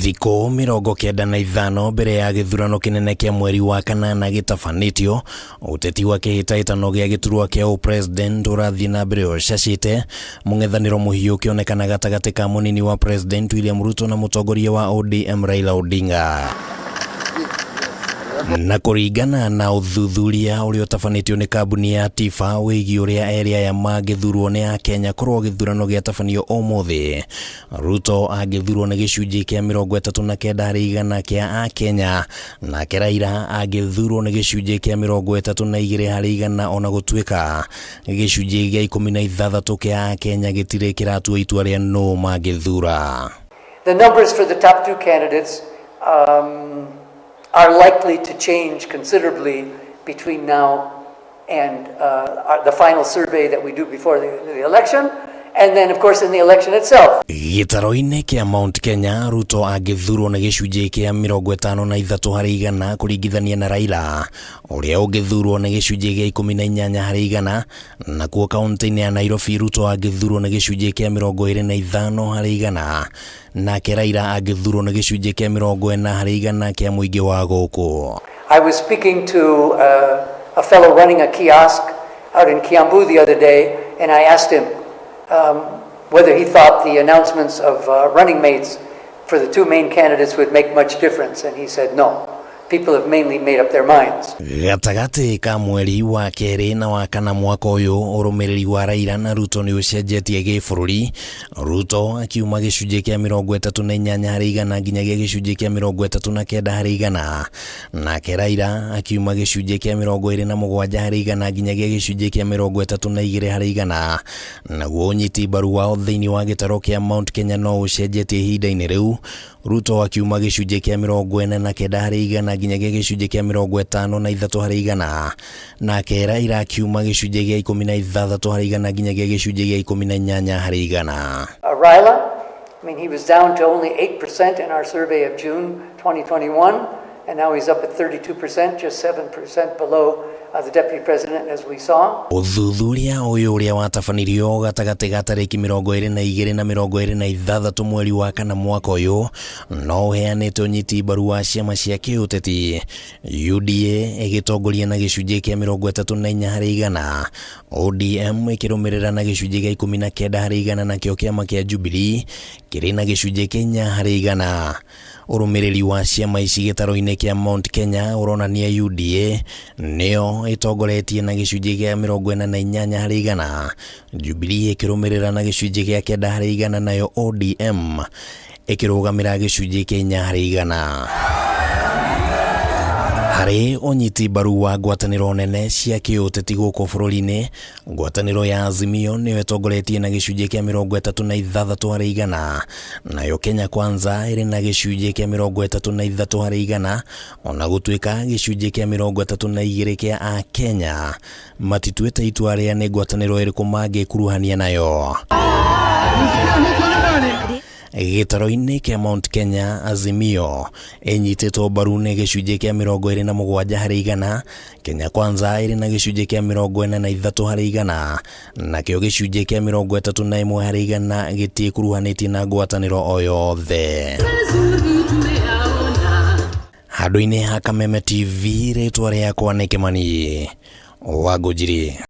Thikũ 95 mbere ya githurano kinene kia mweri wa kanana gitabanitio, uteti wa kihitaitano gia gĩturwa kia President ũrathie na mbere ũcacĩte, mũng'ethanĩro mũhiũ kĩonekana gatagatĩ ka Munini wa President William Ruto na mutongoria wa ODM Raila Odinga. Na kũringana na Uthuthuria ũrĩa ũtabanĩtio nĩ kambuni ya TIFA wĩgiĩ ũrĩa area ya angithurwo nĩ akenya korwo gĩthurano gĩatabanio ũmũthĩ, Ruto angithurwo nĩ gĩcunjĩ kĩa 39% kĩa akenya, nake Raila angithurwo nĩ gĩcunjĩ kĩa 32% ona gũtuĩka gĩcunjĩ gĩa 16 kĩa akenya gĩtirĩ kĩratua itua rĩa no mangĩthura. The numbers for the top two candidates are likely to change considerably between now and the final survey that we do before the election, and then of course in the election itself. Gĩtaro-inĩ kĩa Mount Kenya, Ruto angithurwo nĩ gĩcunjĩ kĩa 53% kũringithania na Raila ũrĩa ũngĩthurwo nĩ gĩcunjĩ gĩa 18%, na kuo kaunti-inĩ ya Nairobi Ruto angithurwo nĩ gĩcunjĩ kĩa 25%, nake Raila angithurwo nĩ gĩcunjĩ kĩa 40% kĩa mũingĩ wa gũkũ. I was speaking to a fellow running a kiosk out in Kiambu the other day, and I asked him whether he thought the announcements of running mates for the two main candidates would make much difference, and he said no. People have mainly made up their minds. Gatagati ka mweri wa keri na wa kana mwaka ũyũ, ũrũmĩrĩri wa Raila na Ruto nĩ ũcenjetie gĩbũrũri, Ruto akiuma gĩcunjĩ kĩa 38% nginyagia gĩcunjĩ kĩa 39%, nake Raila akiuma gĩcunjĩ kĩa 27% nginyagia gĩcunjĩ kĩa 32%. Naguo ũnyiti mbaru wao thĩinĩ wa gĩtaro kĩa Mount Kenya no ũcenjetie ihinda-inĩ rĩu, Ruto akiuma gĩcunjĩ kĩa 49% nginyagia gĩcunjĩ kĩa 53%, nake Raila akiuma gĩcunjĩ gĩa 16% nginyagia gĩcunjĩ gĩa 18%. Raila, I mean, he was down to only 8% in our survey of June 2021, and now he's up at 32%, just 7% below the deputy president, as we saw. Uthuthuria ũyũ ũrĩa watabanirio gatagatĩ ga tarĩki 22 na 26 mweri wa kana mwaka ũyũ no ũheanite ũnyiti mbaru wa ciama cia kĩũteti, UDA ĩgĩtongoria na gĩcunjĩ kĩa 34%, ODM ĩkĩrũmĩrĩra na gĩcunjĩ gĩa 19%, nakĩo kĩama kĩa Jubilee kĩrĩ na gĩcunjĩ kĩa 4%. Ũrũmĩrĩri wa ciama ici gĩtaro-inĩ kĩa Mount Kenya ũronania UDA nĩyo ĩtongoretie na gĩcunjĩ gĩa 48%, Jubilee ĩkĩrũmĩrĩra na gĩcunjĩ gĩa 9%, nayo ODM ĩkĩrũgamĩra gĩcunjĩ kĩa 4%. Harĩ ũnyiti mbaru wa ngwatanĩro nene cia kĩũteti gũkũ bũrũri-inĩ, ngwatanĩro ya Azimio nĩyo ĩtongoretie na gĩcunjĩ kĩa 36%, nayo Kenya Kwanza ĩrĩ na gĩcunjĩ kĩa 33%, ona gũtuĩka gĩcunjĩ kĩa 32% kĩa akenya matituĩte itua rĩa nĩ ngwatanĩro ĩrĩkũ mangĩkuruhania nayo. Gĩtaro-inĩ kĩa Mount Kenya, Azimio ĩnyitĩtwo mbaru nĩ gĩcunjĩ kĩa 27%, Kenya Kwanza ĩrĩ na gĩcunjĩ kĩa 43%, nakĩo gĩcunjĩ kĩa 31% gĩtiĩkuruhanĩtie na ngwatanĩro o yothe. Handũ-inĩ ha Kameme TV, rĩtwa rĩakwa nĩ Kimani wa Ngũnjiri.